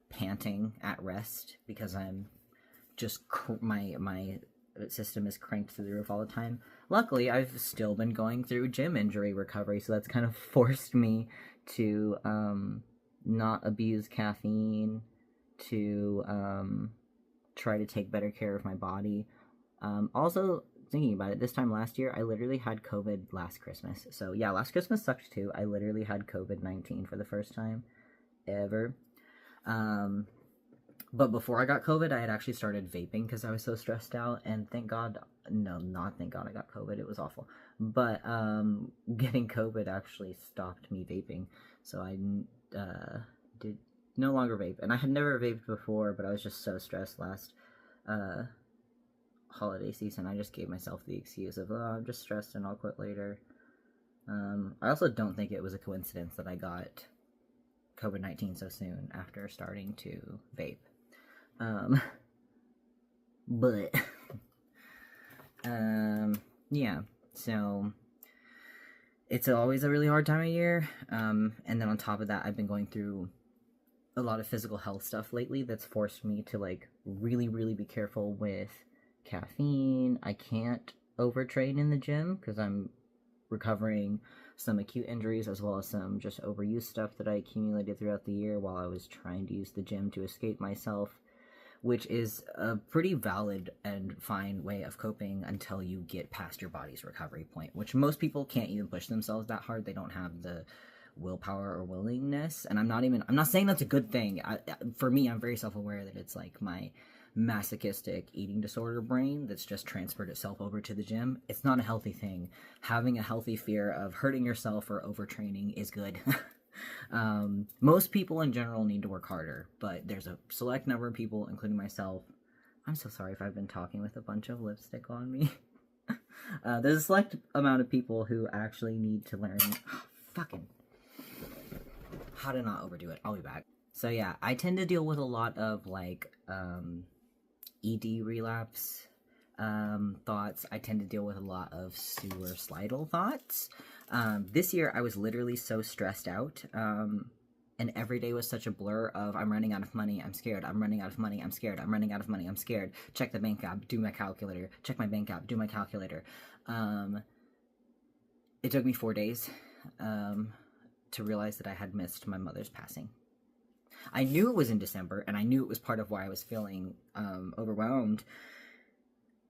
panting at rest because I'm just my system is cranked through the roof all the time. Luckily, I've still been going through gym injury recovery, so that's kind of forced me to not abuse caffeine, to try to take better care of my body. Also, thinking about it, this time last year, I literally had COVID last Christmas. So yeah, last Christmas sucked too. I literally had COVID-19 for the first time ever. But before I got COVID, I had actually started vaping because I was so stressed out, and thank God, no, not thank God I got COVID, it was awful. But getting COVID actually stopped me vaping, so I did no longer vape. And I had never vaped before, but I was just so stressed last holiday season. I just gave myself the excuse of, oh, I'm just stressed and I'll quit later. I also don't think it was a coincidence that I got COVID-19 so soon after starting to vape. But yeah, so it's always a really hard time of year. And then on top of that, I've been going through a lot of physical health stuff lately that's forced me to like really be careful with caffeine. I can't overtrain in the gym because I'm recovering some acute injuries as well as some just overuse stuff that I accumulated throughout the year while I was trying to use the gym to escape myself, which is a pretty valid and fine way of coping until you get past your body's recovery point, which most people can't even push themselves that hard. They don't have the willpower or willingness, and I'm not saying that's a good thing. For me, I'm very self-aware that it's like my masochistic eating disorder brain that's just transferred itself over to the gym. It's not a healthy thing. Having a healthy fear of hurting yourself or overtraining is good. Most people in general need to work harder, but there's a select number of people, including myself. I'm so sorry if I've been talking with a bunch of lipstick on me. There's a select amount of people who actually need to learn fucking how to not overdo it. I'll be back. So yeah, I tend to deal with a lot of like ED relapse thoughts. I tend to deal with a lot of suicidal thoughts. This year I was literally so stressed out, and every day was such a blur of I'm running out of money, I'm scared, I'm running out of money, I'm scared, I'm running out of money, I'm scared, check the bank app, do my calculator, check my bank app, do my calculator. It took me 4 days to realize that I had missed my mother's passing. I knew it was in December, and I knew it was part of why I was feeling overwhelmed,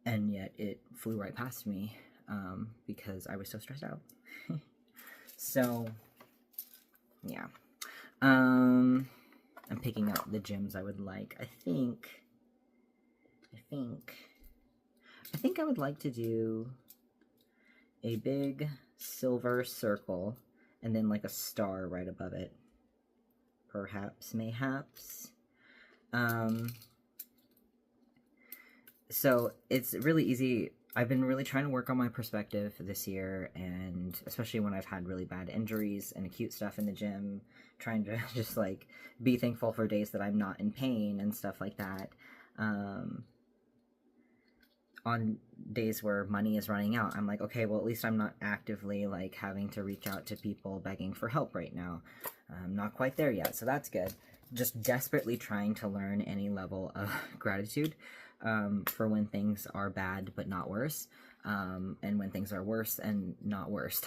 and yet it flew right past me because I was so stressed out. So, yeah. I'm picking out the gems I would like. I think I would like to do a big silver circle and then like a star right above it. Perhaps, mayhaps. So it's really easy I've been really trying to work on my perspective this year, and especially when I've had really bad injuries and acute stuff in the gym, trying to just like be thankful for days that I'm not in pain and stuff like that. On days where money is running out, I'm like, okay, well, at least I'm not actively like having to reach out to people begging for help right now. I'm not quite there yet, so that's good. Just desperately trying to learn any level of gratitude for when things are bad but not worse, and when things are worse and not worst.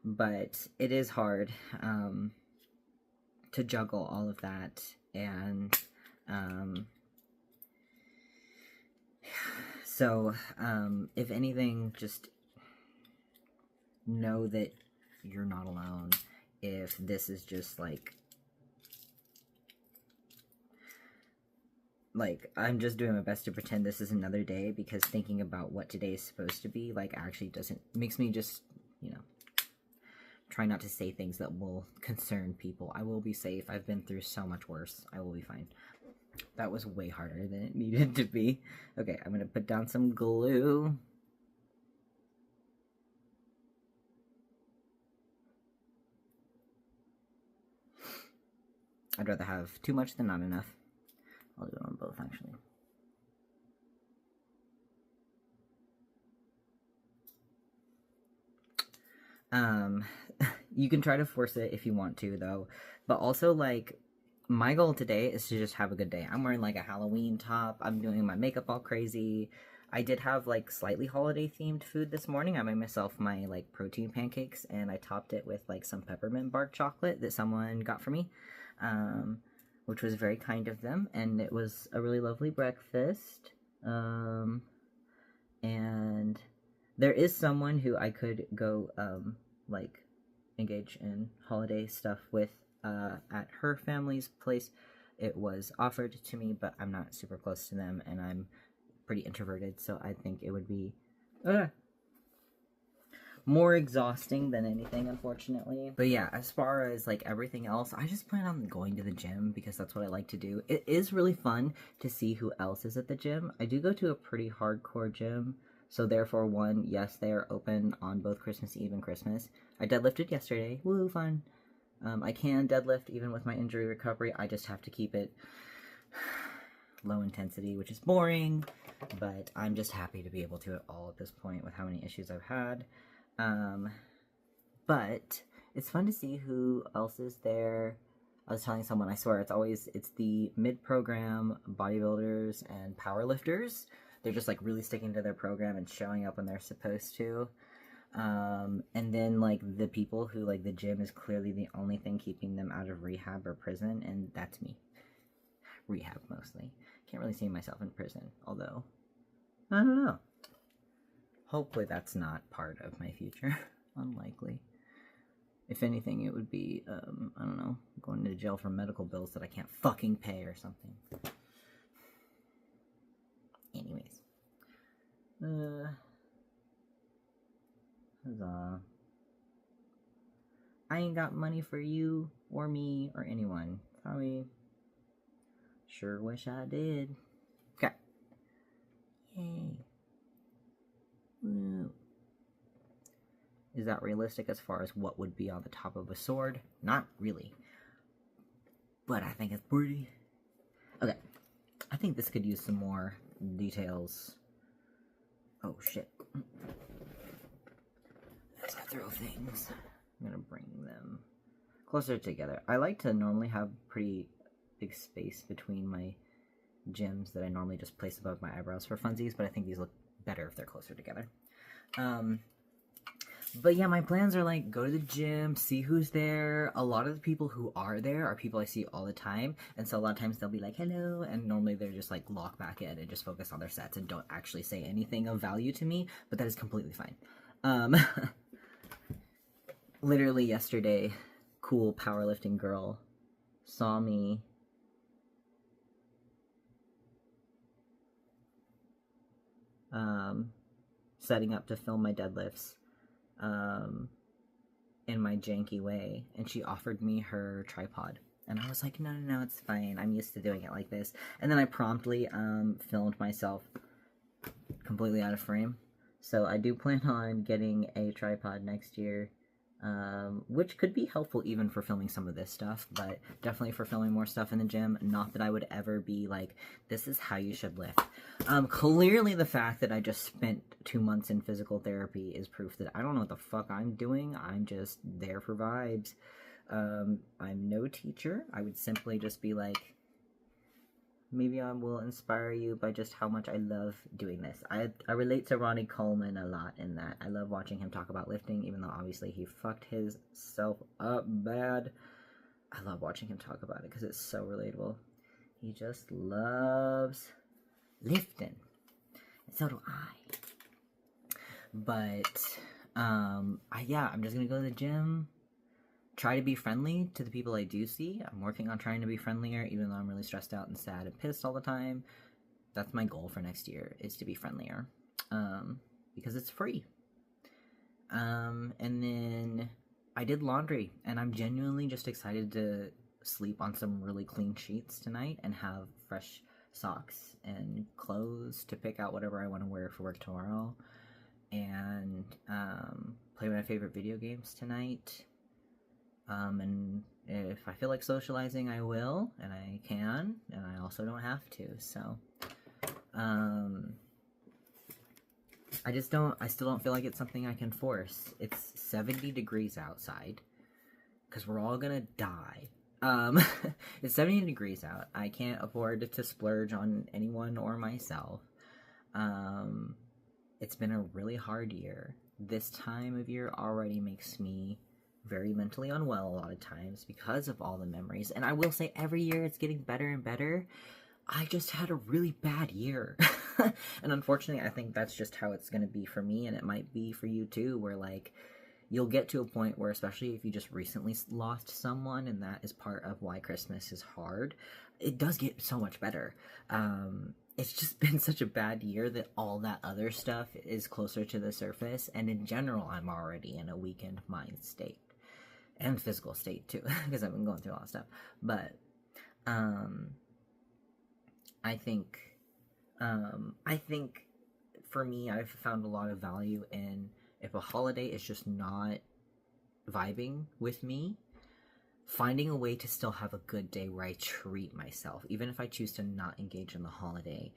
But it is hard to juggle all of that, and so if anything, just know that you're not alone. If this is just like I'm just doing my best to pretend this is another day, because thinking about what today is supposed to be like actually makes me just, you know, try not to say things that will concern people. I will be safe. I've been through so much worse. I will be fine. That was way harder than it needed to be. Okay, I'm gonna put down some glue. I'd rather have too much than not enough. I'll do it on both, actually. You can try to force it if you want to, though. But also, like, my goal today is to just have a good day. I'm wearing, like, a Halloween top. I'm doing my makeup all crazy. I did have, like, slightly holiday-themed food this morning. I made myself my, like, protein pancakes, and I topped it with, like, some peppermint bark chocolate that someone got for me. Which was very kind of them, and it was a really lovely breakfast. And there is someone who I could go, like, engage in holiday stuff with, at her family's place. It was offered to me, but I'm not super close to them, and I'm pretty introverted, so I think it would be, more exhausting than anything, unfortunately. But yeah, as far as like everything else, I just plan on going to the gym because that's what I like to do. It is really fun to see who else is at the gym. I do go to a pretty hardcore gym, so therefore, one, yes, they are open on both Christmas Eve and Christmas. I deadlifted yesterday. Woo, fun. I can deadlift even with my injury recovery. I just have to keep it low intensity, which is boring, but I'm just happy to be able to at all at this point with how many issues I've had. But it's fun to see who else is there. I was telling someone, I swear, it's the mid-program bodybuilders and powerlifters. They're just, like, really sticking to their program and showing up when they're supposed to. And then, like, the people who, like, the gym is clearly the only thing keeping them out of rehab or prison, and that's me. Rehab, mostly. Can't really see myself in prison, although, I don't know. Hopefully that's not part of my future. Unlikely. If anything, it would be, I don't know, going to jail for medical bills that I can't fucking pay or something. Anyways. Huzzah. I ain't got money for you, or me, or anyone. Sorry. Sure wish I did. Okay. Yay. Woo. Is that realistic as far as what would be on the top of a sword? Not really. But I think it's pretty. Okay. I think this could use some more details. Oh, shit. As I throw things, I'm gonna bring them closer together. I like to normally have pretty big space between my gems that I normally just place above my eyebrows for funsies, but I think these look better if they're closer together. But yeah, my plans are like, go to the gym, see who's there. A lot of the people who are there are people I see all the time, and so a lot of times they'll be like, hello, and normally they're just like lock back in and just focus on their sets and don't actually say anything of value to me, but that is completely fine. Literally yesterday, cool powerlifting girl saw me setting up to film my deadlifts in my janky way, and she offered me her tripod, and I was like, no, it's fine, I'm used to doing it like this. And then I promptly filmed myself completely out of frame. So I do plan on getting a tripod next year, which could be helpful even for filming some of this stuff, but definitely for filming more stuff in the gym. Not that I would ever be like, this is how you should lift. Clearly the fact that I just spent 2 months in physical therapy is proof that I don't know what the fuck I'm doing. I'm just there for vibes. I'm no teacher. I would simply just be like, maybe I will inspire you by just how much I love doing this. I relate to Ronnie Coleman a lot in that. I love watching him talk about lifting, even though obviously he fucked himself up bad. I love watching him talk about it because it's so relatable. He just loves lifting. And so do I. But, yeah, I'm just gonna go to the gym. Try to be friendly to the people I do see. I'm working on trying to be friendlier, even though I'm really stressed out and sad and pissed all the time. That's my goal for next year, is to be friendlier. Because it's free. And then I did laundry, and I'm genuinely just excited to sleep on some really clean sheets tonight and have fresh socks and clothes to pick out whatever I want to wear for work tomorrow. And play my favorite video games tonight. And if I feel like socializing, I will, and I can, and I also don't have to, so, I still don't feel like it's something I can force. It's 70 degrees outside, because we're all gonna die. It's 70 degrees out. I can't afford to splurge on anyone or myself. It's been a really hard year. This time of year already makes me very mentally unwell a lot of times because of all the memories. And I will say every year it's getting better and better. I just had a really bad year. And unfortunately, I think that's just how it's going to be for me, and it might be for you too, where like you'll get to a point where, especially if you just recently lost someone, and that is part of why Christmas is hard, it does get so much better. It's just been such a bad year that all that other stuff is closer to the surface, and in general, I'm already in a weakened mind state. And physical state too, because I've been going through a lot of stuff. But I think for me, I've found a lot of value in, if a holiday is just not vibing with me, finding a way to still have a good day where I treat myself, even if I choose to not engage in the holiday.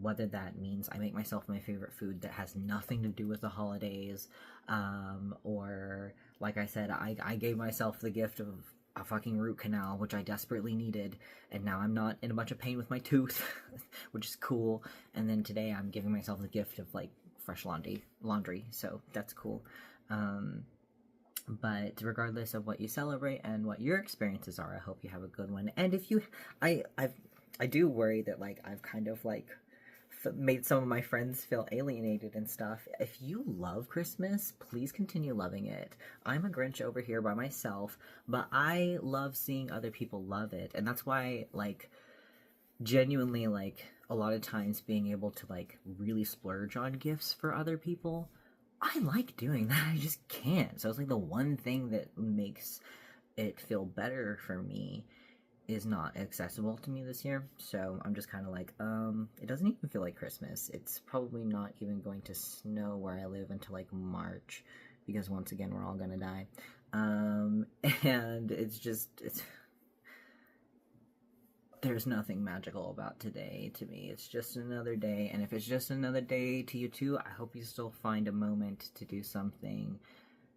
Whether that means I make myself my favorite food that has nothing to do with the holidays, or, like I said, I gave myself the gift of a fucking root canal, which I desperately needed, and now I'm not in a bunch of pain with my tooth, which is cool. And then today I'm giving myself the gift of, like, fresh laundry, so that's cool. But regardless of what you celebrate and what your experiences are, I hope you have a good one. And if you, I do worry that, like, I've kind of, like, made some of my friends feel alienated and stuff. If you love Christmas, please continue loving it. I'm a Grinch over here by myself, but I love seeing other people love it. And that's why, like, genuinely, like, a lot of times being able to, like, really splurge on gifts for other people, I like doing that. I just can't. So it's like the one thing that makes it feel better for me is not accessible to me this year. So I'm just kind of like, it doesn't even feel like Christmas. It's probably not even going to snow where I live until like March, because once again, we're all gonna die. And there's nothing magical about today to me. It's just another day, and if it's just another day to you too, I hope you still find a moment to do something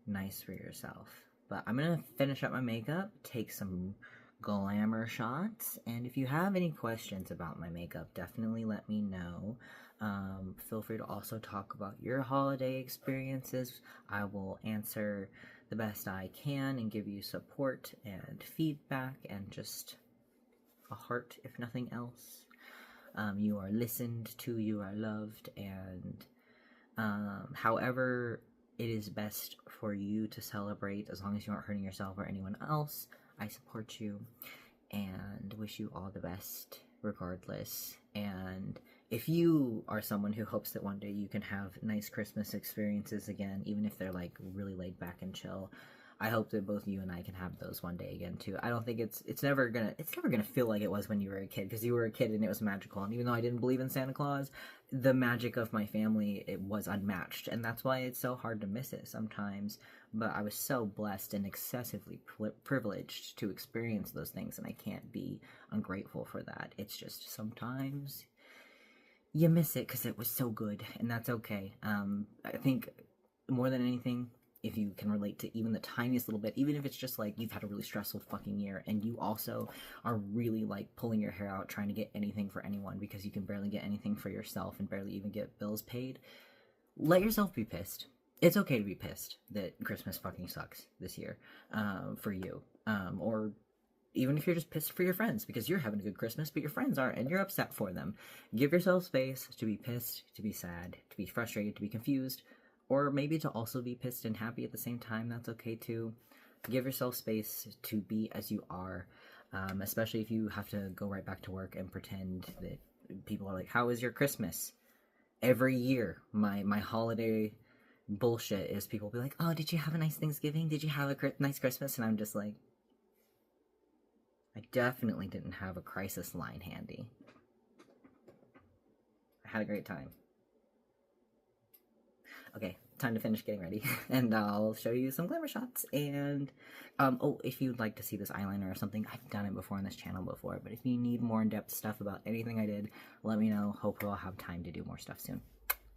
nice for yourself. But I'm gonna finish up my makeup, take some glamour shots, and if you have any questions about my makeup, definitely let me know. Feel free to also talk about your holiday experiences. I will answer the best I can and give you support and feedback and just a heart, if nothing else. You are listened to, you are loved, and however it is best for you to celebrate, as long as you aren't hurting yourself or anyone else, I support you and wish you all the best regardless. And if you are someone who hopes that one day you can have nice Christmas experiences again, even if they're like really laid back and chill, I hope that both you and I can have those one day again too. I don't think it's never gonna feel like it was when you were a kid, because you were a kid and it was magical. And even though I didn't believe in Santa Claus, the magic of my family, it was unmatched, and that's why it's so hard to miss it sometimes. But I was so blessed and excessively privileged to experience those things, and I can't be ungrateful for that. It's just sometimes you miss it because it was so good, and that's okay. I think more than anything, if you can relate to even the tiniest little bit, even if it's just like you've had a really stressful fucking year and you also are really like pulling your hair out trying to get anything for anyone because you can barely get anything for yourself and barely even get bills paid, let yourself be pissed. It's okay to be pissed that Christmas fucking sucks this year for you. Or even if you're just pissed for your friends because you're having a good Christmas, but your friends aren't and you're upset for them. Give yourself space to be pissed, to be sad, to be frustrated, to be confused, or maybe to also be pissed and happy at the same time. That's okay too. Give yourself space to be as you are, especially if you have to go right back to work and pretend that people are like, how was your Christmas? Every year, my holiday bullshit is people be like, oh, did you have a nice Thanksgiving? Did you have a nice Christmas? And I'm just like, I definitely didn't have a crisis line handy. I had a great time. Okay, time to finish getting ready, and I'll show you some glamour shots, and, oh, if you'd like to see this eyeliner or something, I've done it before on this channel before, but if you need more in-depth stuff about anything I did, let me know. Hopefully I'll have time to do more stuff soon.